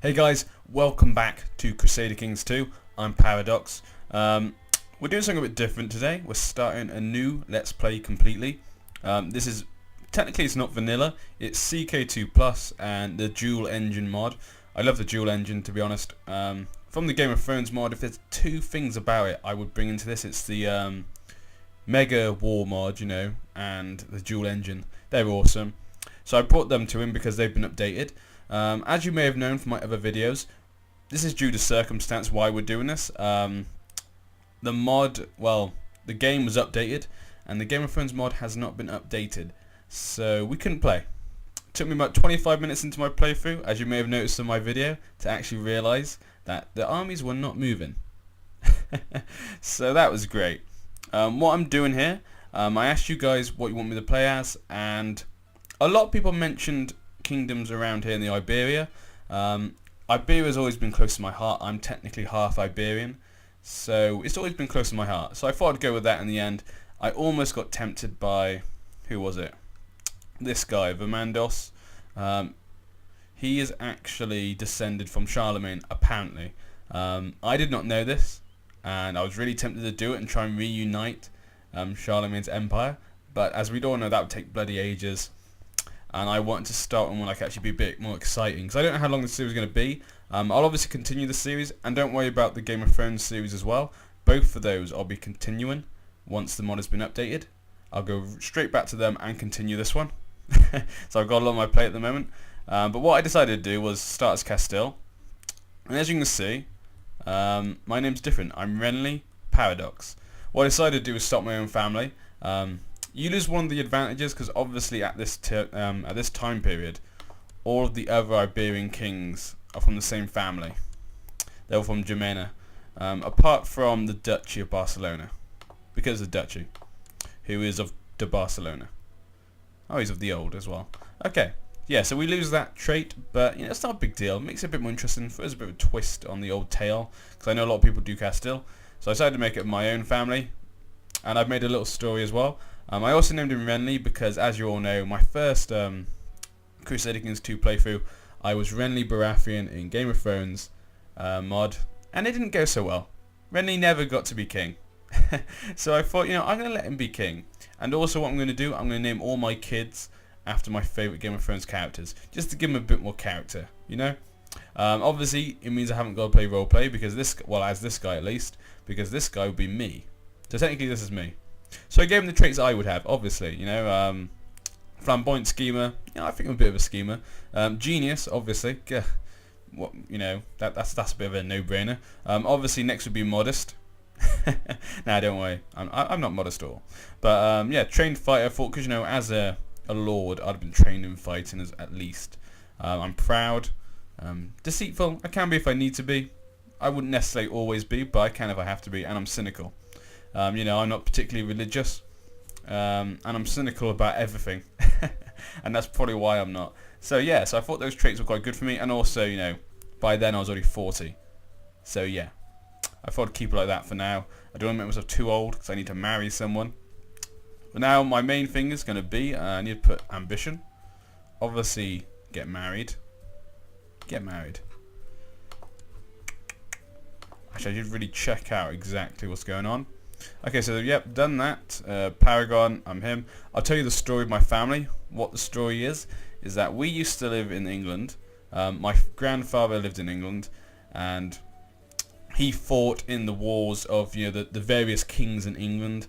Hey guys, welcome back to Crusader Kings 2. I'm Paradox. We're doing something a bit different today. We're starting a new Let's Play completely. This is, technically it's not vanilla, it's CK2 Plus and the dual engine mod. I love the dual engine, to be honest. From the Game of Thrones mod, if there's two things about it I would bring into this, it's the Mega War mod, you know, and the dual engine. They're awesome. So I brought them to him because they've been updated. As you may have known from my other videos, this is due to circumstance why we're doing this. The mod, well, the game was updated and the Game of Thrones mod has not been updated, so we couldn't play. It took me about 25 minutes into my playthrough, as you may have noticed in my video, to actually realise that the armies were not moving. So that was great. What I'm doing here, I asked you guys what you want me to play as, and a lot of people mentioned kingdoms around here in the Iberia. Iberia's always been close to my heart. I'm technically half Iberian, so it's always been close to my heart. So I thought I'd go with that in the end. I almost got tempted by, who was it? This guy, Vermandos. He is actually descended from Charlemagne, apparently. I did not know this, and I was really tempted to do it and try and reunite Charlemagne's empire, but as we all know, that would take bloody ages. And I wanted to start on one that could actually be a bit more exciting, because I don't know how long the series is going to be. I'll obviously continue the series, and don't worry about the Game of Thrones series as well. Both of those I'll be continuing once the mod has been updated. I'll go straight back to them and continue this one. So I've got a lot on my plate at the moment. But what I decided to do was start as Castile. And as you can see, my name's different. I'm Renly Paradox. What I decided to do was start my own family. You lose one of the advantages because obviously at this time period, all of the other Iberian kings are from the same family. They're all from Germania, apart from the Duchy of Barcelona, because the Duchy, who is of de Barcelona. Oh, he's of the old as well. Okay, yeah, so we lose that trait, but you know, it's not a big deal. It makes it a bit more interesting. There's a bit of a twist on the old tale, because I know a lot of people do Castile. So I decided to make it my own family, and I've made a little story as well. I also named him Renly because, as you all know, my first Crusader Kings 2 playthrough, I was Renly Baratheon in Game of Thrones mod, and it didn't go so well. Renly never got to be king. So I thought, you know, I'm going to let him be king. And also what I'm going to do, I'm going to name all my kids after my favourite Game of Thrones characters, just to give them a bit more character, you know? Obviously, it means I haven't got to play roleplay, because this, well, as this guy at least, because this guy would be me. So technically this is me. So I gave him the traits I would have, obviously, you know, flamboyant schemer, you know, I think I'm a bit of a schemer. Genius, obviously, what, you know, that's a bit of a no-brainer. Obviously next would be modest. Nah, don't worry, I'm not modest at all. But yeah, trained fighter, thought, because you know, as a lord, I'd have been trained in fighting at least. I'm proud, deceitful, I can be if I need to be. I wouldn't necessarily always be, but I can if I have to be, and I'm cynical. You know, I'm not particularly religious, and I'm cynical about everything, and that's probably why I'm not. So yeah, so I thought those traits were quite good for me, and also, you know, by then I was already 40, so yeah, I thought I'd keep it like that for now. I don't want to make myself too old, because I need to marry someone. But now my main thing is going to be, I need to put ambition, obviously get married. Actually, I did really check out exactly what's going on. Okay, so yep, done that. Paragon, I'm him. I'll tell you the story of my family. What the story is that we used to live in England. My grandfather lived in England, and he fought in the wars of, you know, the various kings in England.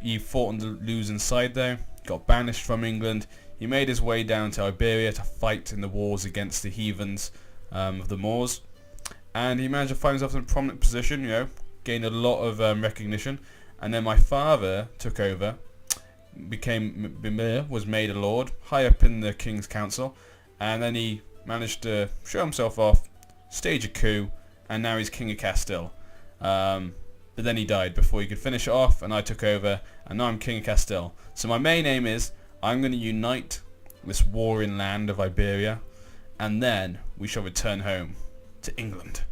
He fought on the losing side though, got banished from England. He made his way down to Iberia to fight in the wars against the heathens of the Moors, and he managed to find himself in a prominent position, you know, gained a lot of recognition. And then my father took over, was made a lord, high up in the King's Council, and then he managed to show himself off, stage a coup, and now he's King of Castile. But then he died before he could finish it off, and I took over, and now I'm King of Castile. So my main aim is, I'm going to unite this warring land of Iberia, and then we shall return home to England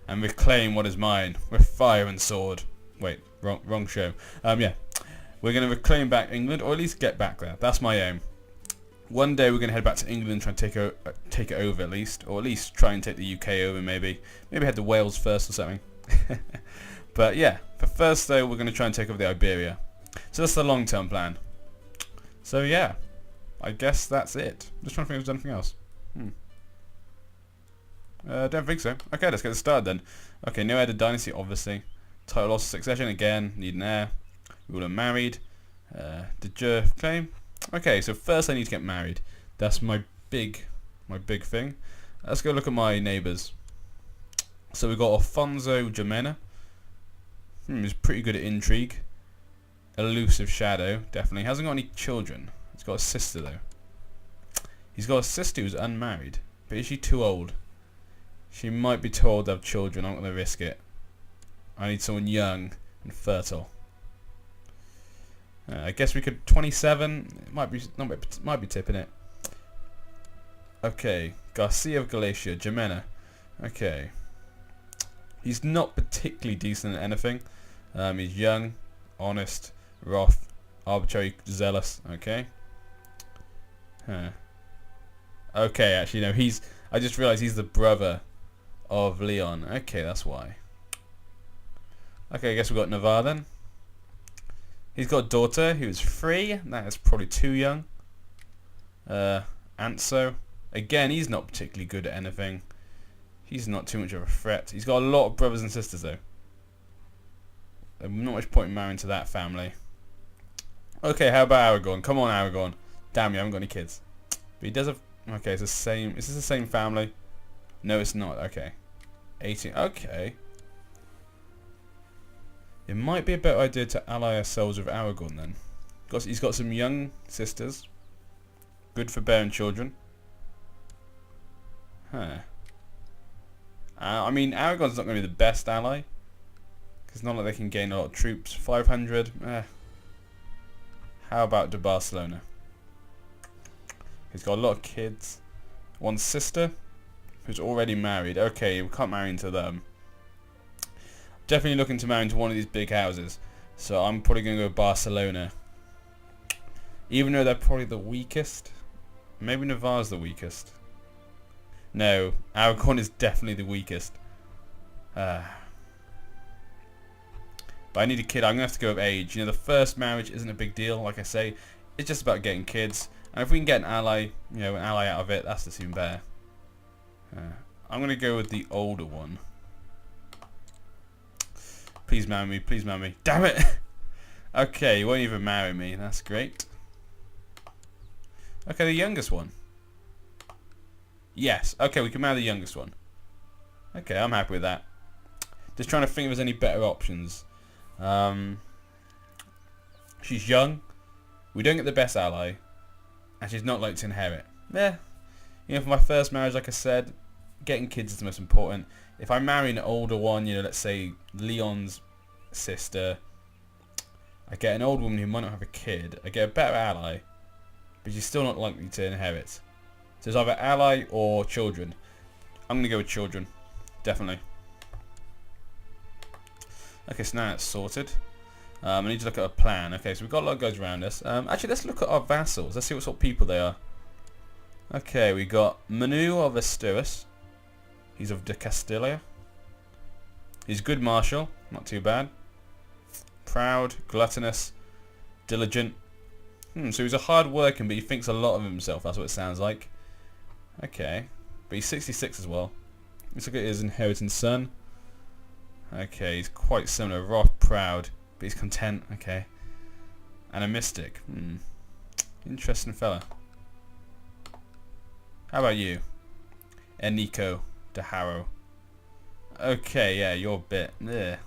and reclaim what is mine with fire and sword. Wait, wrong show. Yeah, we're going to reclaim back England, or at least get back there. That's my aim. One day we're going to head back to England and try and take it over at least. Or at least try and take the UK over maybe. Maybe head to Wales first or something. But yeah, for first though, we're going to try and take over the Iberia. So that's the long-term plan. So yeah, I guess that's it. Just trying to think if there's anything else. Don't think so. Okay, let's get started then. Okay, no heir to dynasty, obviously. Title loss of succession, again, need an heir. We all are married. De jure claim. Okay, so first I need to get married. That's my big thing. Let's go look at my neighbours. So we've got Alfonso Jimena. He's pretty good at intrigue. Elusive shadow, definitely. Hasn't got any children. He's got a sister though. He's got a sister who's unmarried. But is she too old? She might be too old to have children. I'm not going to risk it. I need someone young and fertile. I guess we could 27. It might be tipping it. Okay, Garcia of Galicia, Jimena. Okay, he's not particularly decent at anything. He's young, honest, wrath, arbitrary, zealous. Okay. Okay, actually no. I just realised he's the brother of Leon. Okay, that's why. Okay, I guess we've got Navarre then. He's got a daughter who's 3. That is probably too young. Anso. Again, he's not particularly good at anything. He's not too much of a threat. He's got a lot of brothers and sisters though. There's not much point in marrying to that family. Okay, how about Aragorn? Come on, Aragorn. Damn, you haven't got any kids. But he does have... Okay, it's the same... Is this the same family? No, it's not. Okay. 18. Okay. It might be a better idea to ally ourselves with Aragorn then. He's got some young sisters. Good for bearing children. I mean, Aragorn's not going to be the best ally. Because it's not like they can gain a lot of troops. 500. How about de Barcelona? He's got a lot of kids. One sister who's already married. Okay, we can't marry into them. Definitely looking to marry into one of these big houses. So I'm probably going to go Barcelona. Even though they're probably the weakest. Maybe Navarre's the weakest. No, Aragorn is definitely the weakest. But I need a kid. I'm going to have to go with age. You know, the first marriage isn't a big deal, like I say. It's just about getting kids. And if we can get an ally, you know, an ally out of it, that's just even better. I'm going to go with the older one. Please marry me, please marry me. Damn it! Okay, you won't even marry me. That's great. Okay, the youngest one. Yes. Okay, we can marry the youngest one. Okay, I'm happy with that. Just trying to think if there's any better options. She's young. We don't get the best ally. And she's not likely to inherit. Yeah. You know, for my first marriage, like I said, getting kids is the most important. If I marry an older one, you know, let's say Leon's sister, I get an old woman who might not have a kid, I get a better ally, but she's still not likely to inherit. So it's either ally or children. I'm going to go with children. Definitely. Okay, so now it's sorted. I need to look at a plan. Okay, so we've got a lot of guys around us. Actually, let's look at our vassals. Let's see what sort of people they are. Okay, we got Manu of Asturis. He's of de Castile. He's good marshal, not too bad. Proud, gluttonous, diligent. So he's a hard worker, but he thinks a lot of himself. That's what it sounds like. Okay, but he's 66 as well. Let's look at his inheriting son. Okay, he's quite similar. Wrath, proud, but he's content. Okay, and a mystic. Interesting fella. How about you, Enrico de Harrow? Okay, yeah, you're a bit. Ugh.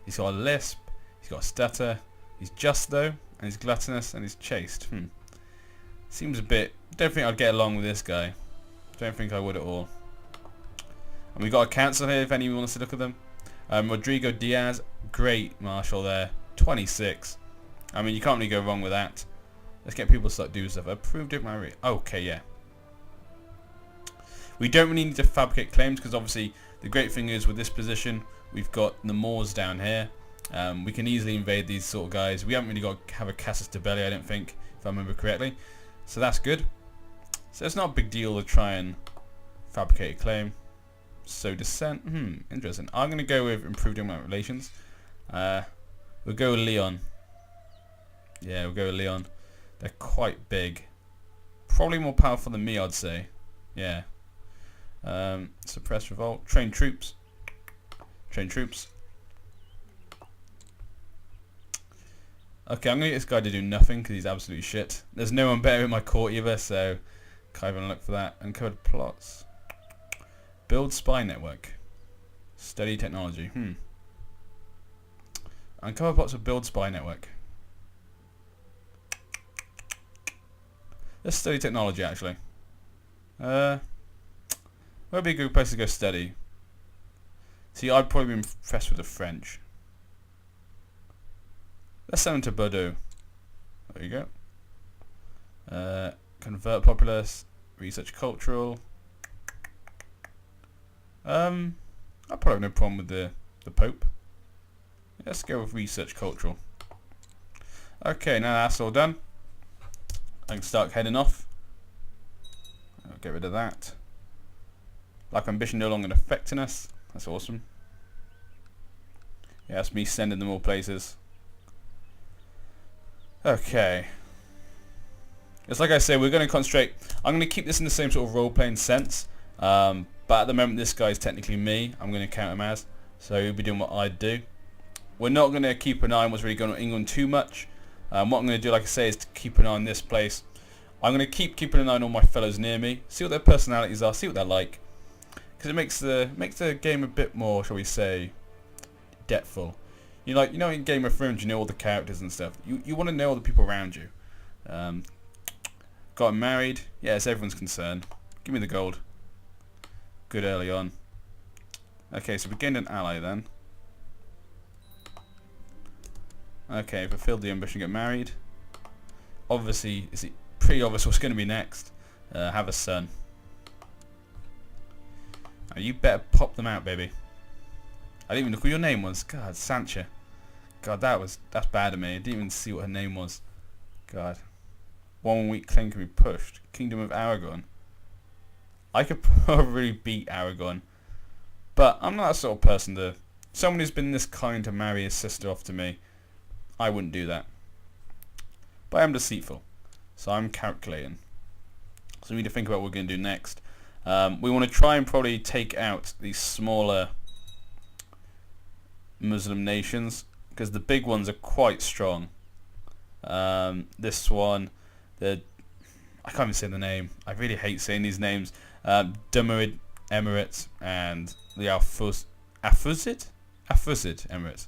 He's got a lisp. He's got a stutter. He's just though, and he's gluttonous, and he's chaste. Seems a bit. Don't think I'd get along with this guy. Don't think I would at all. And we got a council here if anyone wants to look at them. Rodrigo Diaz, great marshal there. 26. I mean, you can't really go wrong with that. Let's get people to start doing stuff. Approved of my... Okay, yeah. We don't really need to fabricate claims because obviously the great thing is with this position we've got the Moors down here. We can easily invade these sort of guys. We haven't really got to have a Casus de Belli, I don't think, if I remember correctly. So that's good. So it's not a big deal to try and fabricate a claim. So dissent, interesting. I'm going to go with improved diplomatic relations. We'll go with Leon. Yeah, we'll go with Leon. They're quite big. Probably more powerful than me, I'd say. Yeah. Suppress revolt. Train troops. Train troops. Okay, I'm going to get this guy to do nothing because he's absolutely shit. There's no one better in my court either, so can't even look for that. Uncoded plots. Build spy network. Study technology. Uncover plots of build spy network. Let's study technology actually. Where'd be a good place to go study? See, I'd probably be impressed with the French. Let's send them to Bordeaux. There you go. Convert populace. Research cultural. I probably have no problem with the Pope. Let's go with research cultural. Okay, now that's all done. I can start heading off. I'll get rid of that. Like ambition no longer affecting us. That's awesome. Yeah, that's me sending them all places. Okay. It's like I say, we're going to concentrate. I'm going to keep this in the same sort of role-playing sense. But at the moment, this guy's technically me. I'm going to count him as. So he'll be doing what I do. We're not going to keep an eye on what's really going on in England too much. What I'm going to do, like I say, is to keep an eye on this place. I'm going to keep keeping an eye on all my fellows near me. See what their personalities are. See what they're like. Because it makes the game a bit more, shall we say, depthful. You know, in Game of Thrones, you know all the characters and stuff. You want to know all the people around you. Got married. Yes, everyone's concerned. Give me the gold. Good early on. Okay, so we gained an ally then. Okay, fulfilled the ambition, get married. Obviously, it's pretty obvious what's going to be next. Have a son. Now, you better pop them out, baby. I didn't even look what your name was. God, Sancha. God, that's bad of me. I didn't even see what her name was. God. 1 week claim can be pushed. Kingdom of Aragon. I could probably beat Aragon. But I'm not that sort of person to... Someone who's been this kind to marry his sister off to me. I wouldn't do that. But I am deceitful. So I'm calculating. So we need to think about what we're going to do next. We want to try and probably take out these smaller Muslim nations. Because the big ones are quite strong. This one... I can't even say the name. I really hate saying these names. Dumarid Emirates and the Afuzid Emirates.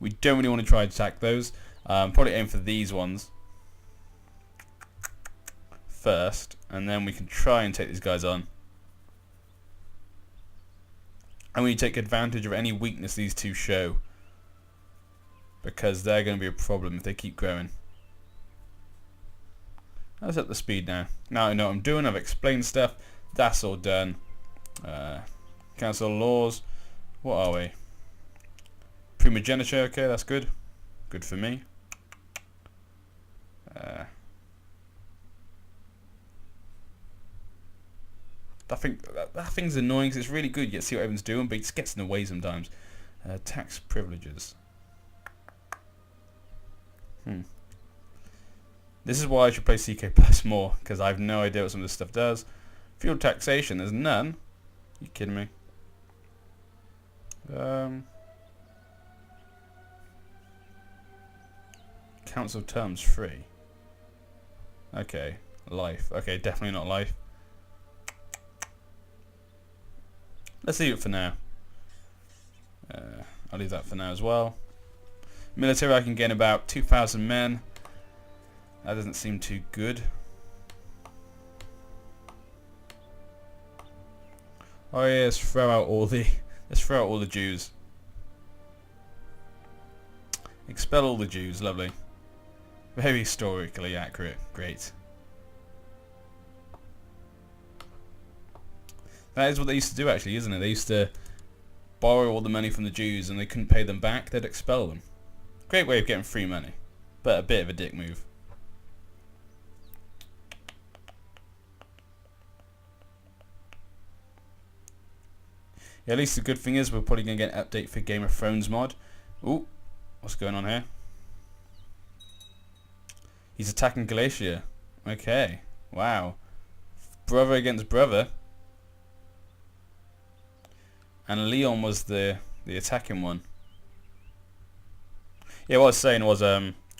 We don't really want to try to attack those. Probably aim for these ones first, and then we can try and take these guys on. And we take advantage of any weakness these two show, because they're going to be a problem if they keep growing. Let's up the speed now. Now I know what I'm doing. I've explained stuff. That's all done. Council laws. What are we? Primogeniture. Okay, that's good. Good for me. That thing's annoying because it's really good. You get to see what everyone's doing, but it just gets in the way sometimes. Tax privileges. This is why I should play CK Plus more, because I have no idea what some of this stuff does. Fuel taxation, there's none. You kidding me? Council terms free. Okay, life. Okay, definitely not life. Let's leave it for now. I'll leave that for now as well. Military, I can gain about 2,000 men. That doesn't seem too good. Oh yeah, let's throw out all the Jews. Expel all the Jews, lovely. Very historically accurate, great. That is what they used to do actually, isn't it? They used to borrow all the money from the Jews and they couldn't pay them back, they'd expel them. Great way of getting free money, but a bit of a dick move. Yeah, at least the good thing is we're probably going to get an update for Game of Thrones mod. Ooh, what's going on here? He's attacking Galatia. Okay, wow. Brother against brother. And Leon was the attacking one. Yeah, what I was saying was,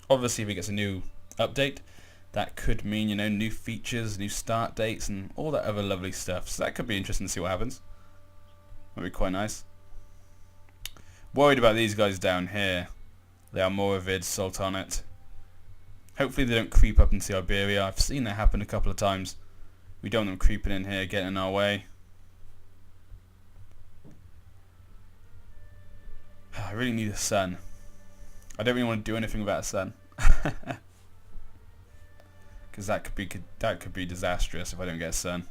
obviously if he gets a new update, that could mean, you know, new features, new start dates, and all that other lovely stuff. So that could be interesting to see what happens. That'd be quite nice. Worried about these guys down here. They are Moravid, Sultanate. Hopefully they don't creep up into Iberia. I've seen that happen a couple of times. We don't want them creeping in here, getting in our way. I really need a sun. I don't really want to do anything about a sun. Because that could be disastrous if I don't get a sun.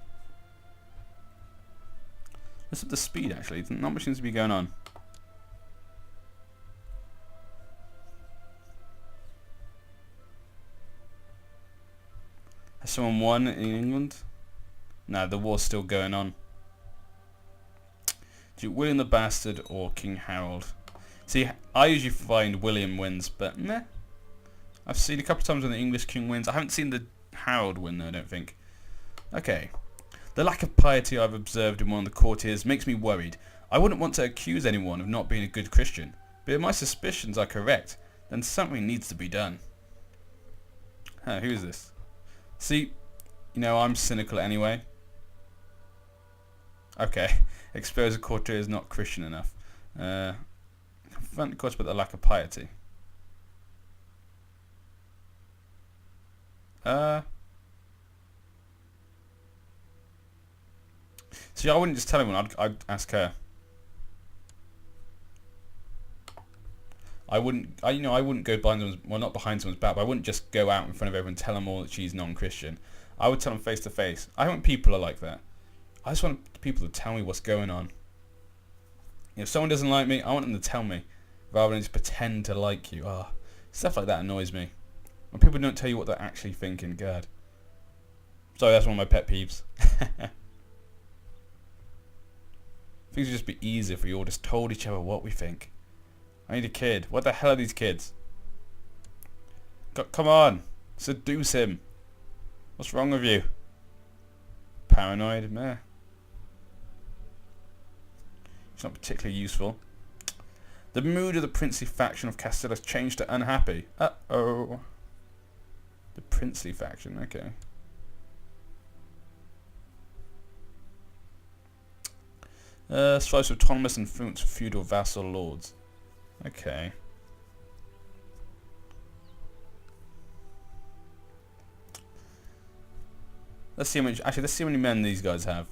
Let's up the speed actually. Not much seems to be going on. Has someone won in England? No, the war's still going on. Duke William the Bastard or King Harold? See, I usually find William wins, but meh. I've seen a couple of times when the English king wins. I haven't seen the Harold win though, I don't think. Okay. The lack of piety I've observed in one of the courtiers makes me worried. I wouldn't want to accuse anyone of not being a good Christian, but if my suspicions are correct, then something needs to be done. Huh, who is this? See, you know, I'm cynical anyway. Okay, expose a courtier is not Christian enough. Confront the courtier about the lack of piety. See, I wouldn't just tell anyone. I'd ask her. I wouldn't go behind someone's, well, not behind someone's back, but I wouldn't just go out in front of everyone and tell them all that she's non-Christian. I would tell them face to face. I want people are like that. I just want people to tell me what's going on. If someone doesn't like me, I want them to tell me, rather than just pretend to like you. Stuff like that annoys me. When people don't tell you what they're actually thinking, God. Sorry, that's one of my pet peeves. Things would just be easier if we all just told each other what we think. I need a kid. What the hell are these kids? Come on. Seduce him. What's wrong with you? Paranoid? Meh. It's not particularly useful. The mood of the princely faction of Castile has changed to unhappy. Uh-oh. The princely faction, okay. Strives with autonomous influence for feudal vassal lords. Okay. Let's see how many men these guys have.